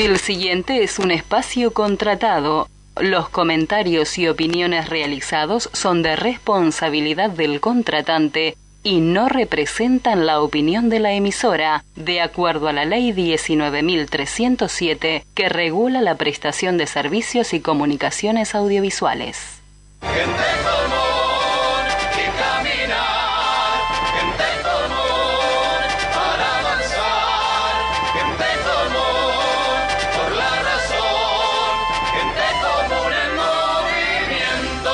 El siguiente es un espacio contratado. Los comentarios y opiniones realizados son de responsabilidad del contratante y no representan la opinión de la emisora, de acuerdo a la Ley 19.307, que regula la prestación de servicios y comunicaciones audiovisuales. Gente común y caminar, gente común para avanzar, gente común por la razón, gente común en movimiento.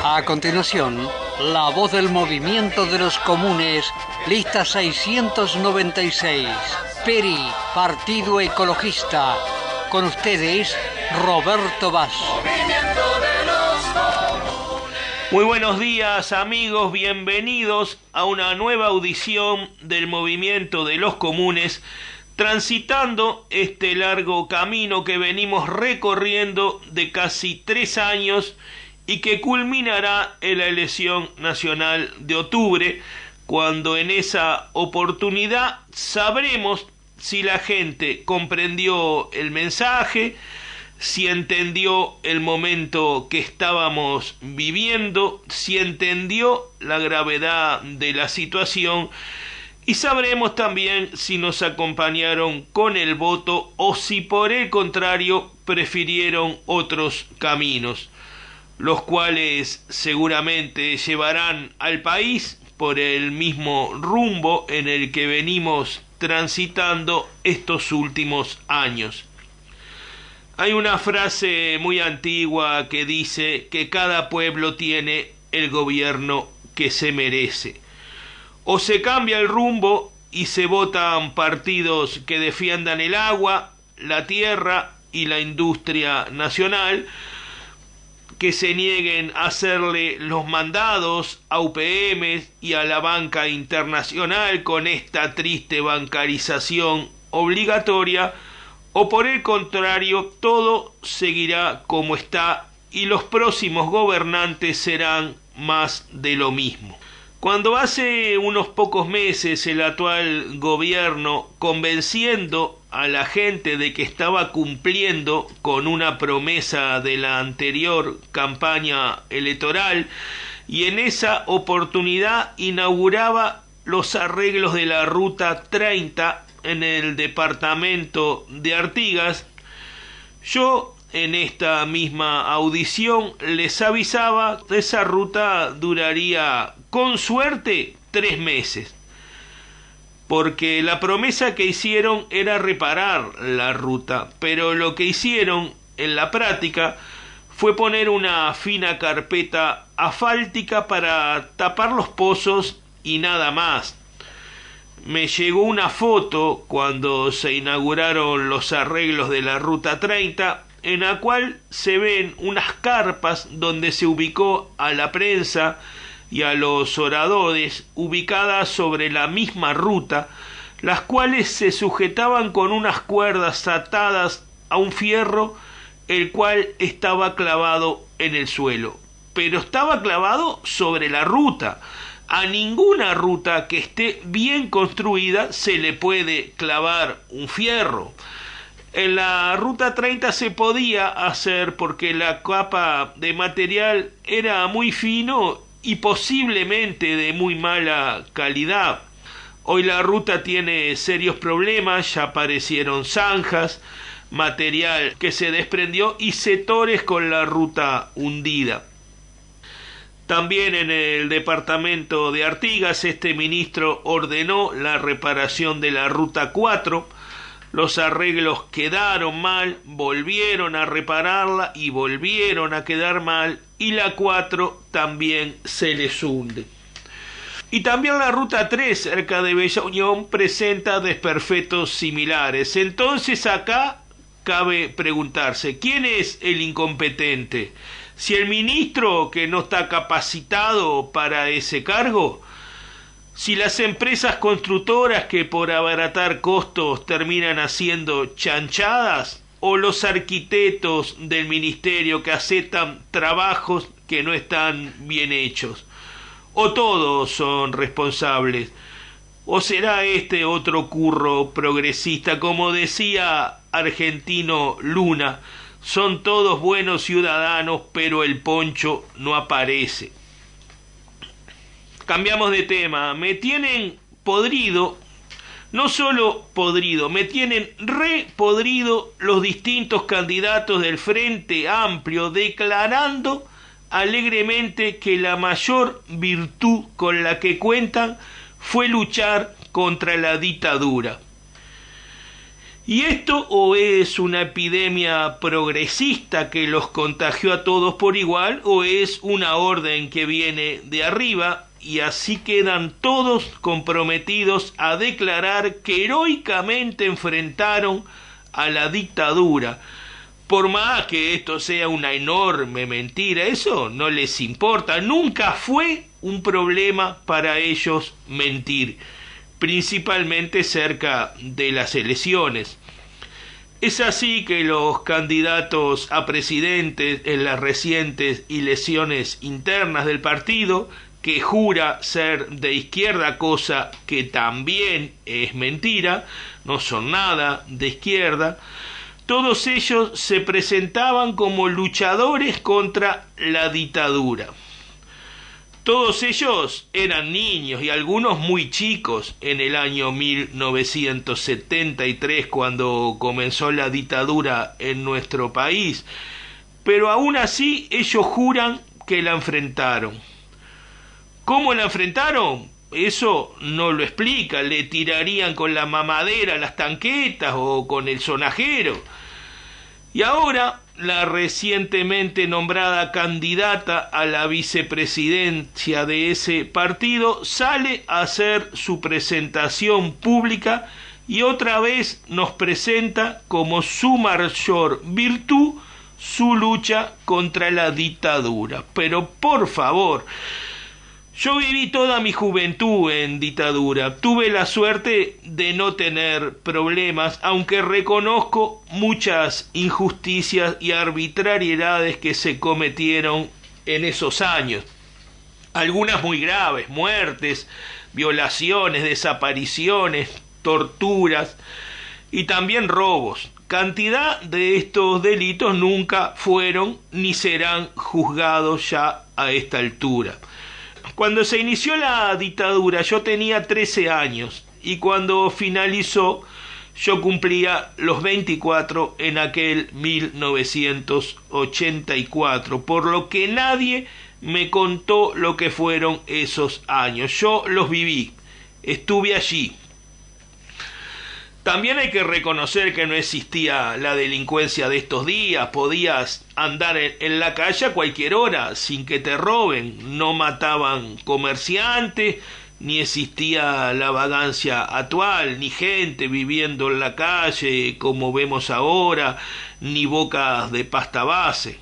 A continuación, la voz del movimiento de los comunes, lista 696, PERI, Partido Ecologista. Con ustedes, Roberto Vaz. Muy buenos días, amigos, bienvenidos a una nueva audición del movimiento de los comunes, transitando este largo camino que venimos recorriendo de casi 3 años y que culminará en la elección nacional de octubre, cuando en esa oportunidad sabremos si la gente comprendió el mensaje, si entendió el momento que estábamos viviendo, si entendió la gravedad de la situación, y sabremos también si nos acompañaron con el voto o si por el contrario prefirieron otros caminos, los cuales seguramente llevarán al país por el mismo rumbo en el que venimos transitando estos últimos años. Hay una frase muy antigua que dice que cada pueblo tiene el gobierno que se merece. O se cambia el rumbo y se votan partidos que defiendan el agua, la tierra y la industria nacional, que se nieguen a hacerle los mandados a UPM y a la banca internacional con esta triste bancarización obligatoria, o por el contrario, todo seguirá como está y los próximos gobernantes serán más de lo mismo. Cuando hace unos pocos meses el actual gobierno, convenciendo a la gente de que estaba cumpliendo con una promesa de la anterior campaña electoral, y en esa oportunidad inauguraba los arreglos de la Ruta 30 en el departamento de Artigas, yo en esta misma audición les avisaba que esa ruta duraría con suerte 3 meses, porque la promesa que hicieron era reparar la ruta, pero lo que hicieron en la práctica fue poner una fina carpeta asfáltica para tapar los pozos y nada más. Me llegó una foto cuando se inauguraron los arreglos de la Ruta 30, en la cual se ven unas carpas donde se ubicó a la prensa y a los oradores, ubicadas sobre la misma ruta, las cuales se sujetaban con unas cuerdas atadas a un fierro, el cual estaba clavado en el suelo, pero estaba clavado sobre la ruta. A ninguna ruta que esté bien construida se le puede clavar un fierro. En la Ruta 30 se podía hacer porque la capa de material era muy fino y posiblemente de muy mala calidad. Hoy la ruta tiene serios problemas, ya aparecieron zanjas, material que se desprendió y sectores con la ruta hundida. También en el departamento de Artigas, este ministro ordenó la reparación de la Ruta 4. Los arreglos quedaron mal, volvieron a repararla y volvieron a quedar mal, y la 4 también se les hunde. Y también la Ruta 3, cerca de Bella Unión, presenta desperfectos similares. Entonces acá cabe preguntarse, ¿quién es el incompetente? Si el ministro, que no está capacitado para ese cargo, si las empresas constructoras que por abaratar costos terminan haciendo chanchadas, o los arquitectos del ministerio que aceptan trabajos que no están bien hechos, o todos son responsables. ¿O será este otro curro progresista? Como decía Argentino Luna, son todos buenos ciudadanos, pero el poncho no aparece. Cambiamos de tema. Me tienen podrido, no solo podrido, me tienen repodrido los distintos candidatos del Frente Amplio, declarando alegremente que la mayor virtud con la que cuentan fue luchar contra la dictadura. ¿Y esto o es una epidemia progresista que los contagió a todos por igual, o es una orden que viene de arriba y así quedan todos comprometidos a declarar que heroicamente enfrentaron a la dictadura? Por más que esto sea una enorme mentira, eso no les importa. Nunca fue un problema para ellos mentir, principalmente cerca de las elecciones. Es así que los candidatos a presidentes en las recientes elecciones internas del partido, que jura ser de izquierda, cosa que también es mentira, no son nada de izquierda, todos ellos se presentaban como luchadores contra la dictadura. Todos ellos eran niños y algunos muy chicos en el año 1973, cuando comenzó la dictadura en nuestro país, pero aún así ellos juran que la enfrentaron. ¿Cómo la enfrentaron? Eso no lo explica. Le tirarían con la mamadera las tanquetas o con el sonajero. Y ahora la recientemente nombrada candidata a la vicepresidencia de ese partido sale a hacer su presentación pública y otra vez nos presenta como su mayor virtud su lucha contra la dictadura. Pero por favor, yo viví toda mi juventud en dictadura. Tuve la suerte de no tener problemas, aunque reconozco muchas injusticias y arbitrariedades que se cometieron en esos años. Algunas muy graves: muertes, violaciones, desapariciones, torturas y también robos. Cantidad de estos delitos nunca fueron ni serán juzgados ya a esta altura. Cuando se inició la dictadura yo tenía 13 años y cuando finalizó yo cumplía los 24 en aquel 1984, por lo que nadie me contó lo que fueron esos años. Yo los viví, estuve allí. También hay que reconocer que no existía la delincuencia de estos días. Podías andar en la calle a cualquier hora sin que te roben. No mataban comerciantes, ni existía la vagancia actual, ni gente viviendo en la calle como vemos ahora, ni bocas de pasta base.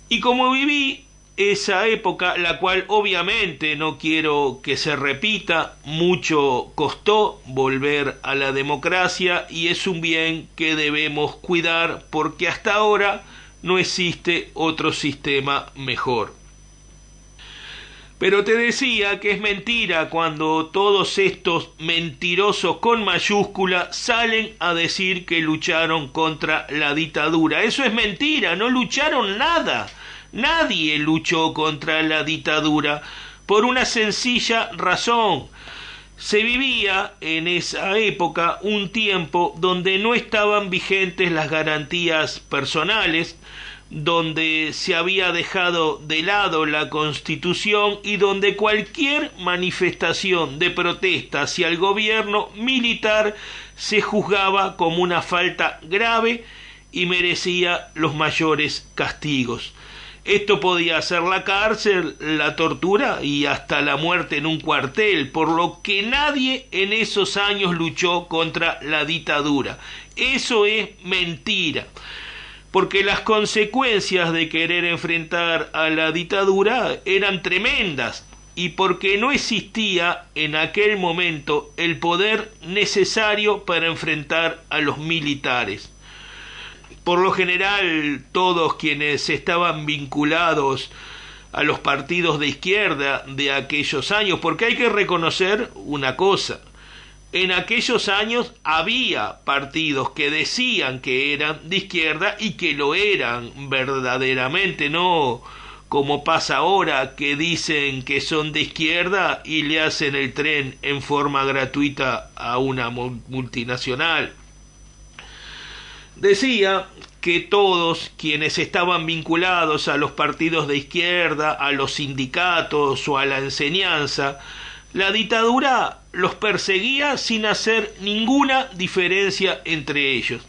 Y como viví esa época, la cual obviamente no quiero que se repita, mucho costó volver a la democracia y es un bien que debemos cuidar porque hasta ahora no existe otro sistema mejor. Pero te decía que es mentira cuando todos estos mentirosos con mayúscula salen a decir que lucharon contra la dictadura. Eso es mentira, no lucharon nada. Nadie luchó contra la dictadura por una sencilla razón. Se vivía en esa época un tiempo donde no estaban vigentes las garantías personales, donde se había dejado de lado la Constitución y donde cualquier manifestación de protesta hacia el gobierno militar se juzgaba como una falta grave y merecía los mayores castigos. Esto podía ser la cárcel, la tortura y hasta la muerte en un cuartel, por lo que nadie en esos años luchó contra la dictadura. Eso es mentira, porque las consecuencias de querer enfrentar a la dictadura eran tremendas y porque no existía en aquel momento el poder necesario para enfrentar a los militares. Por lo general, todos quienes estaban vinculados a los partidos de izquierda de aquellos años, porque hay que reconocer una cosa: en aquellos años había partidos que decían que eran de izquierda y que lo eran verdaderamente, no como pasa ahora, que dicen que son de izquierda y le hacen el tren en forma gratuita a una multinacional. Decía que todos quienes estaban vinculados a los partidos de izquierda, a los sindicatos o a la enseñanza, la dictadura los perseguía sin hacer ninguna diferencia entre ellos.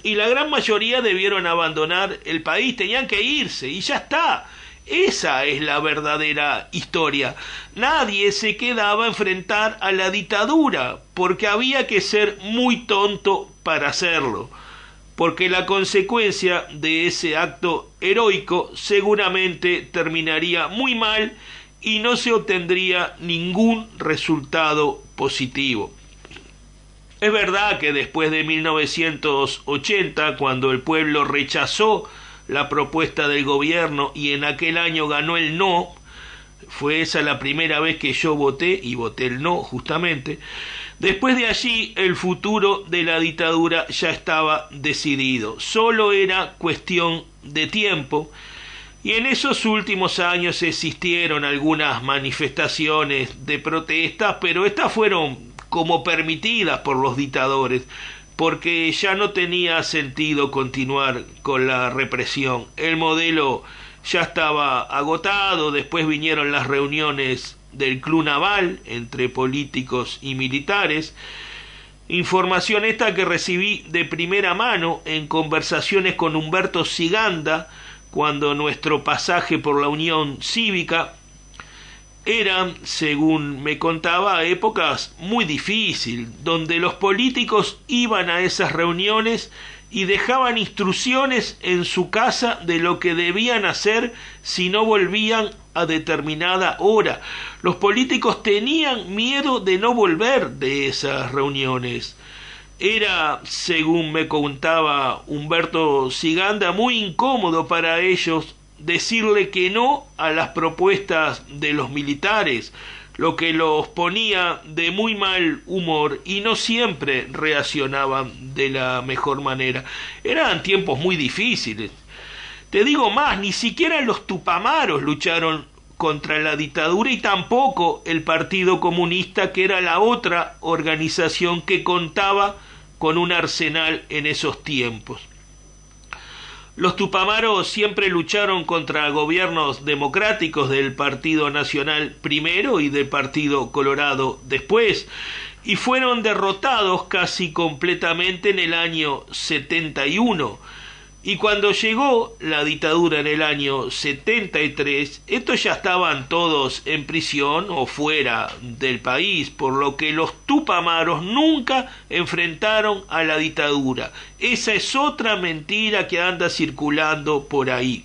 Y la gran mayoría debieron abandonar el país, tenían que irse y ya está. Esa es la verdadera historia. Nadie se quedaba a enfrentar a la dictadura porque había que ser muy tonto para hacerlo, porque la consecuencia de ese acto heroico seguramente terminaría muy mal y no se obtendría ningún resultado positivo. Es verdad que después de 1980, cuando el pueblo rechazó la propuesta del gobierno y en aquel año ganó el no, fue esa la primera vez que yo voté, y voté el no justamente. Después de allí el futuro de la dictadura ya estaba decidido, solo era cuestión de tiempo, y en esos últimos años existieron algunas manifestaciones de protesta, pero estas fueron como permitidas por los dictadores, porque ya no tenía sentido continuar con la represión. El modelo ya estaba agotado, después vinieron las reuniones del Club Naval entre políticos y militares, información esta que recibí de primera mano en conversaciones con Humberto Siganda, cuando nuestro pasaje por la Unión Cívica. Eran, según me contaba, épocas muy difíciles, donde los políticos iban a esas reuniones y dejaban instrucciones en su casa de lo que debían hacer si no volvían a determinada hora. Los políticos tenían miedo de no volver de esas reuniones. Era, según me contaba Humberto Siganda, muy incómodo para ellos decirle que no a las propuestas de los militares, lo que los ponía de muy mal humor y no siempre reaccionaban de la mejor manera. Eran tiempos muy difíciles. Te digo más, ni siquiera los tupamaros lucharon contra la dictadura y tampoco el Partido Comunista, que era la otra organización que contaba con un arsenal en esos tiempos. Los tupamaros siempre lucharon contra gobiernos democráticos del Partido Nacional primero y del Partido Colorado después, y fueron derrotados casi completamente en el año 71. Y cuando llegó la dictadura en el año 73, estos ya estaban todos en prisión o fuera del país, por lo que los tupamaros nunca enfrentaron a la dictadura. Esa es otra mentira que anda circulando por ahí.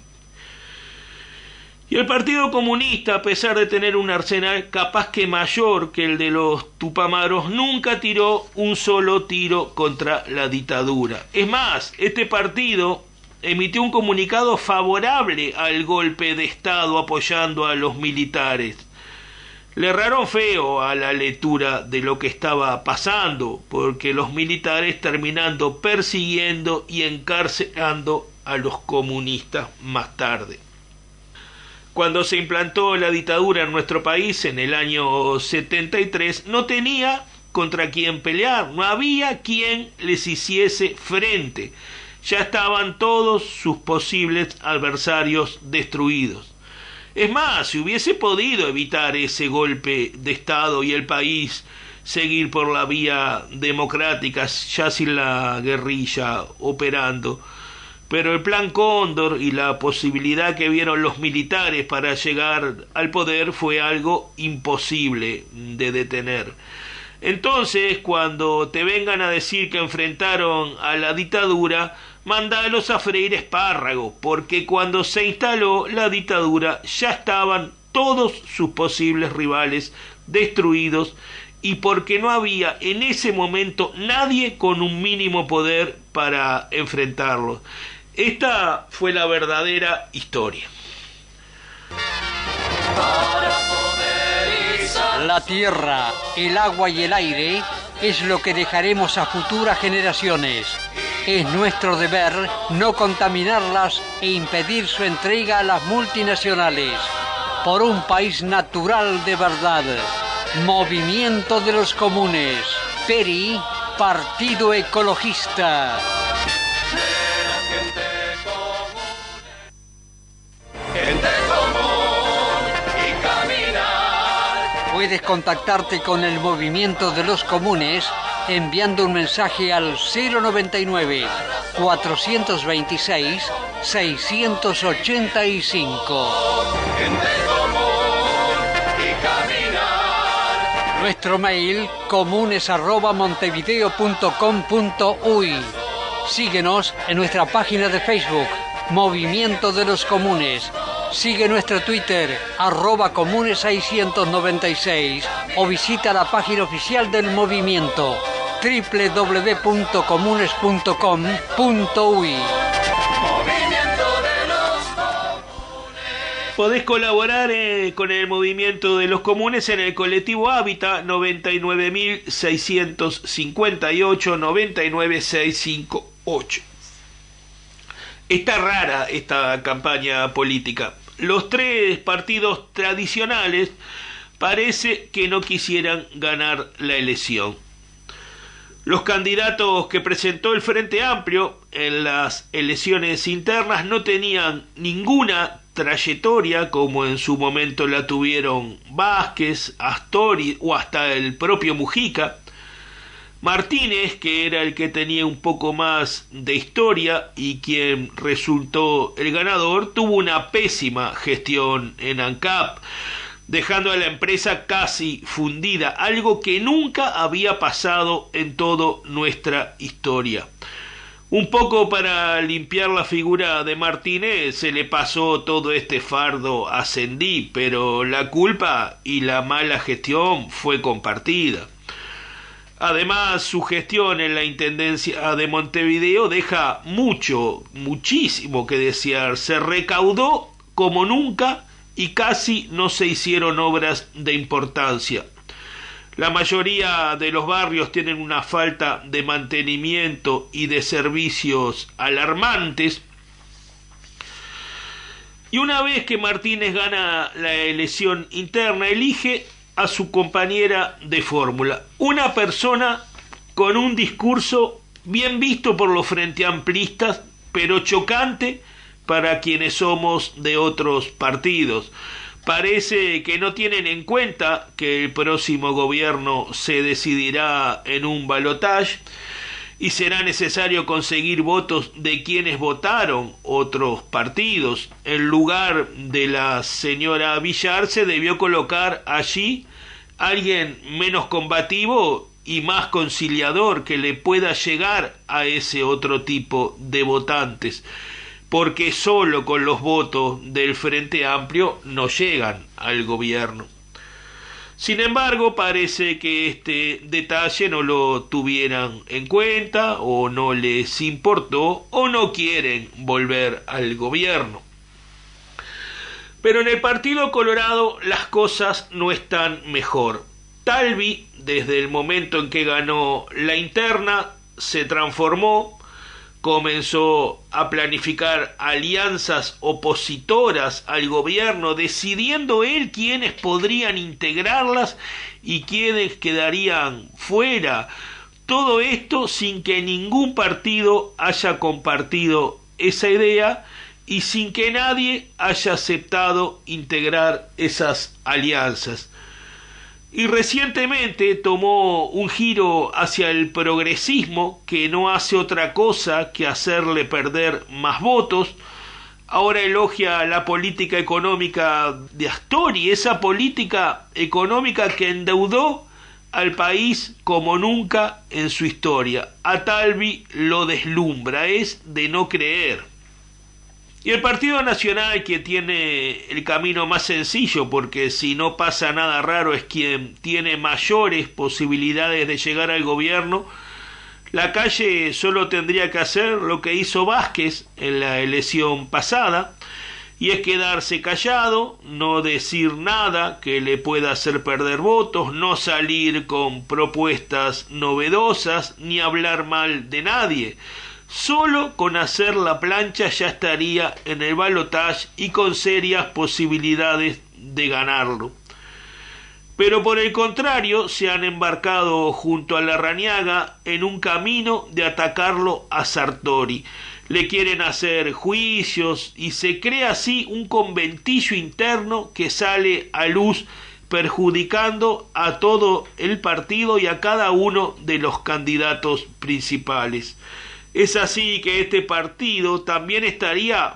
Y el Partido Comunista, a pesar de tener un arsenal capaz que mayor que el de los tupamaros, nunca tiró un solo tiro contra la dictadura. Es más, este partido emitió un comunicado favorable al golpe de Estado apoyando a los militares. Le erraron feo a la lectura de lo que estaba pasando, porque los militares terminando persiguiendo y encarcelando a los comunistas más tarde. Cuando se implantó la dictadura en nuestro país en el año 73, no tenía contra quién pelear, no había quien les hiciese frente. Ya estaban todos sus posibles adversarios destruidos. Es más, si hubiese podido evitar ese golpe de Estado y el país seguir por la vía democrática, ya sin la guerrilla operando, pero el Plan Cóndor y la posibilidad que vieron los militares para llegar al poder fue algo imposible de detener. Entonces, cuando te vengan a decir que enfrentaron a la dictadura, mandalos a freír espárragos, porque cuando se instaló la dictadura ya estaban todos sus posibles rivales destruidos y porque no había en ese momento nadie con un mínimo poder para enfrentarlos. Esta fue la verdadera historia. La tierra, el agua y el aire es lo que dejaremos a futuras generaciones. Es nuestro deber no contaminarlas e impedir su entrega a las multinacionales. Por un país natural de verdad. Movimiento de los Comunes. PERI, Partido Ecologista. Puedes contactarte con el Movimiento de los Comunes enviando un mensaje al 099 426 685. Nuestro mail comunes@montevideo.com.uy. Síguenos en nuestra página de Facebook, Movimiento de los Comunes. Sigue nuestro Twitter, @comunes696, o visita la página oficial del movimiento, www.comunes.com.uy. Podés colaborar con el Movimiento de los Comunes en el colectivo Hábitat 99.658 99658. Está rara esta campaña política. Los tres partidos tradicionales parece que no quisieran ganar la elección. Los candidatos que presentó el Frente Amplio en las elecciones internas no tenían ninguna trayectoria como en su momento la tuvieron Vázquez, Astori o hasta el propio Mujica. Martínez, que era el que tenía un poco más de historia y quien resultó el ganador, tuvo una pésima gestión en ANCAP, dejando a la empresa casi fundida, algo que nunca había pasado en toda nuestra historia. Un poco para limpiar la figura de Martínez se le pasó todo este fardo a Sendí, pero la culpa y la mala gestión fue compartida. Además, su gestión en la Intendencia de Montevideo deja muchísimo que desear. Se recaudó como nunca y casi no se hicieron obras de importancia. La mayoría de los barrios tienen una falta de mantenimiento y de servicios alarmantes. Y una vez que Martínez gana la elección interna, elige a su compañera de fórmula, una persona con un discurso bien visto por los frente amplistas, pero chocante para quienes somos de otros partidos. Parece que no tienen en cuenta que el próximo gobierno se decidirá en un balotaje y será necesario conseguir votos de quienes votaron otros partidos. En lugar de la señora Villar se debió colocar allí alguien menos combativo y más conciliador que le pueda llegar a ese otro tipo de votantes, porque solo con los votos del Frente Amplio no llegan al gobierno. Sin embargo, parece que este detalle no lo tuvieran en cuenta, o no les importó, o no quieren volver al gobierno. Pero en el Partido Colorado las cosas no están mejor. Talvi, desde el momento en que ganó la interna, se transformó, comenzó a planificar alianzas opositoras al gobierno, decidiendo él quiénes podrían integrarlas y quiénes quedarían fuera. Todo esto sin que ningún partido haya compartido esa idea y sin que nadie haya aceptado integrar esas alianzas. Y recientemente tomó un giro hacia el progresismo que no hace otra cosa que hacerle perder más votos. Ahora elogia la política económica de Astori, esa política económica que endeudó al país como nunca en su historia. A Talvi lo deslumbra, es de no creer. Y el Partido Nacional, que tiene el camino más sencillo, porque si no pasa nada raro es quien tiene mayores posibilidades de llegar al gobierno, la Calle solo tendría que hacer lo que hizo Vázquez en la elección pasada, y es quedarse callado, no decir nada que le pueda hacer perder votos, no salir con propuestas novedosas, ni hablar mal de nadie. Solo con hacer la plancha ya estaría en el balotaje y con serias posibilidades de ganarlo. Pero por el contrario se han embarcado junto a Larrañaga en un camino de atacarlo a Sartori. Le quieren hacer juicios y se crea así un conventillo interno que sale a luz perjudicando a todo el partido y a cada uno de los candidatos principales. Es así que este partido también estaría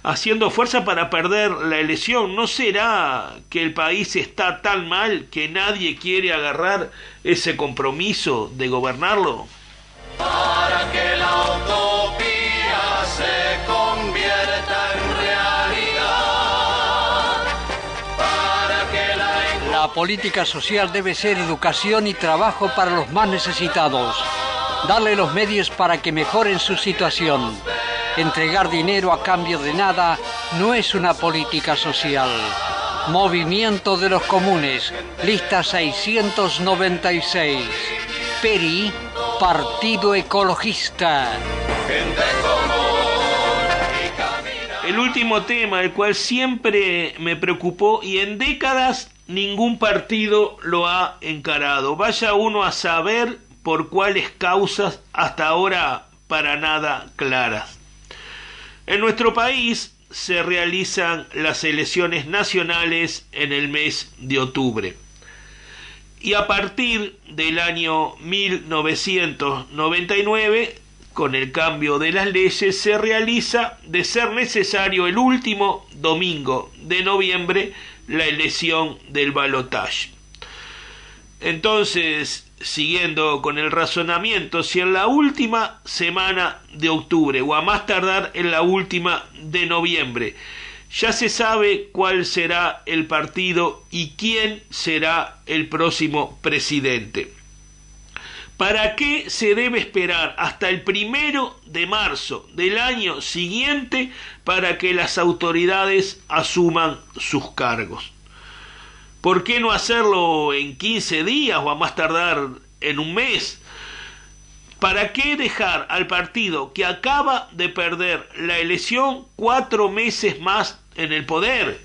haciendo fuerza para perder la elección. ¿No será que el país está tan mal que nadie quiere agarrar ese compromiso de gobernarlo? Para que la utopía se convierta en realidad, para que la política social debe ser educación y trabajo para los más necesitados. Darle los medios para que mejoren su situación. Entregar dinero a cambio de nada no es una política social. Movimiento de los Comunes, lista 696. PERI, Partido Ecologista. El último tema, el cual siempre me preocupó y en décadas ningún partido lo ha encarado. Vaya uno a saber por cuáles causas, hasta ahora para nada claras. En nuestro país se realizan las elecciones nacionales en el mes de octubre. Y a partir del año 1999, con el cambio de las leyes, se realiza, de ser necesario, el último domingo de noviembre, la elección del balotaje. Entonces, siguiendo con el razonamiento, si en la última semana de octubre o a más tardar en la última de noviembre ya se sabe cuál será el partido y quién será el próximo presidente, ¿para qué se debe esperar hasta el 1 de marzo del año siguiente para que las autoridades asuman sus cargos? ¿Por qué no hacerlo en 15 días o a más tardar en un mes? ¿Para qué dejar al partido que acaba de perder la elección 4 meses más en el poder?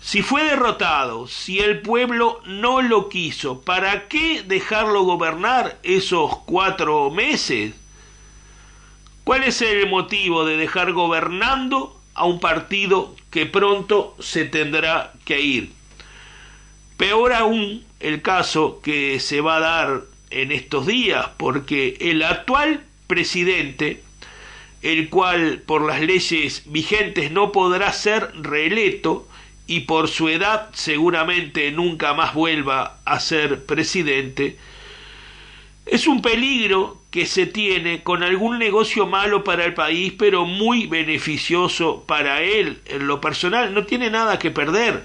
Si fue derrotado, si el pueblo no lo quiso, ¿para qué dejarlo gobernar esos 4 meses? ¿Cuál es el motivo de dejar gobernando a un partido que pronto se tendrá que ir? Peor aún el caso que se va a dar en estos días, porque el actual presidente, el cual por las leyes vigentes no podrá ser reelecto y por su edad seguramente nunca más vuelva a ser presidente, es un peligro que se tiene con algún negocio malo para el país, pero muy beneficioso para él. En lo personal no tiene nada que perder.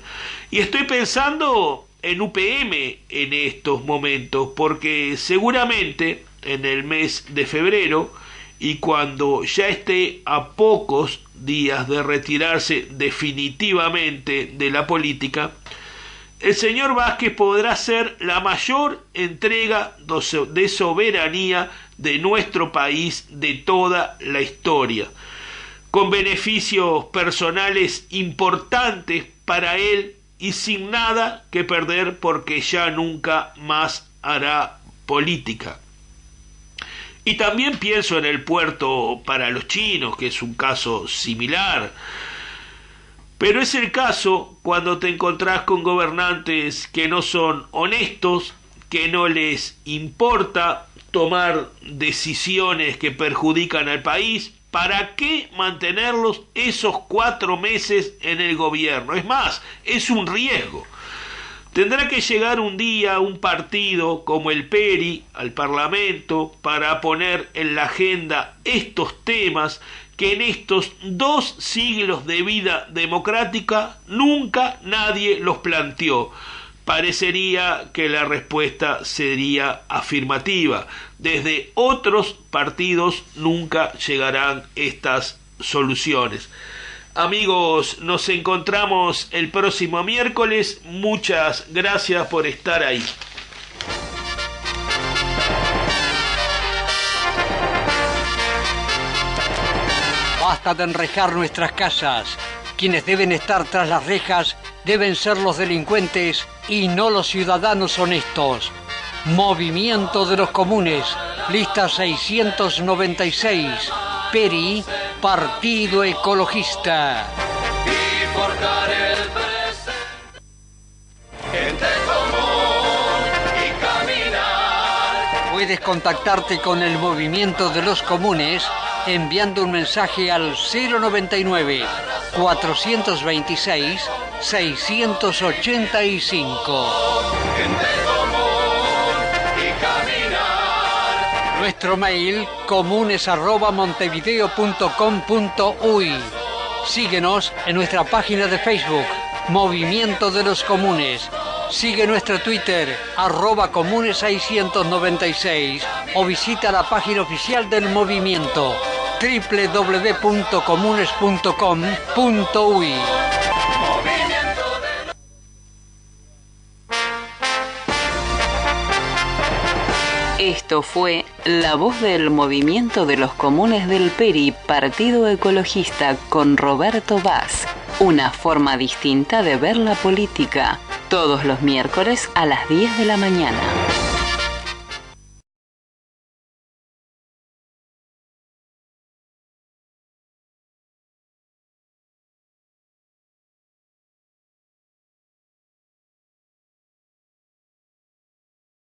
Y estoy pensando en UPM en estos momentos, porque seguramente en el mes de febrero, y cuando ya esté a pocos días de retirarse definitivamente de la política, el señor Vázquez podrá hacer la mayor entrega de soberanía de nuestro país de toda la historia, con beneficios personales importantes para él y sin nada que perder, porque ya nunca más hará política. Y también pienso en el puerto para los chinos, que es un caso similar. Pero es el caso cuando te encontrás con gobernantes que no son honestos, que no les importa tomar decisiones que perjudican al país. ¿Para qué mantenerlos esos 4 meses en el gobierno? Es más, es un riesgo. Tendrá que llegar un día un partido como el PERI al Parlamento para poner en la agenda estos temas que en estos 2 siglos de vida democrática nunca nadie los planteó. Parecería que la respuesta sería afirmativa. Desde otros partidos nunca llegarán estas soluciones. Amigos, nos encontramos el próximo miércoles. Muchas gracias por estar ahí. Basta de enrejar nuestras casas. Quienes deben estar tras las rejas deben ser los delincuentes y no los ciudadanos honestos. Movimiento de los Comunes, lista 696, PERI, Partido Ecologista. Y forjar el presente, gente común y caminar. Puedes contactarte con el Movimiento de los Comunes enviando un mensaje al 099 426 685. Gente común y caminar. Nuestro mail comunes@montevideo.com.uy. Síguenos en nuestra página de Facebook, Movimiento de los Comunes. Sigue nuestro Twitter, @comunes696, o visita la página oficial del movimiento, www.comunes.com.uy. Esto fue La Voz del Movimiento de los Comunes del PERI, Partido Ecologista, con Roberto Vaz. Una forma distinta de ver la política. Todos los miércoles a las 10 de la mañana.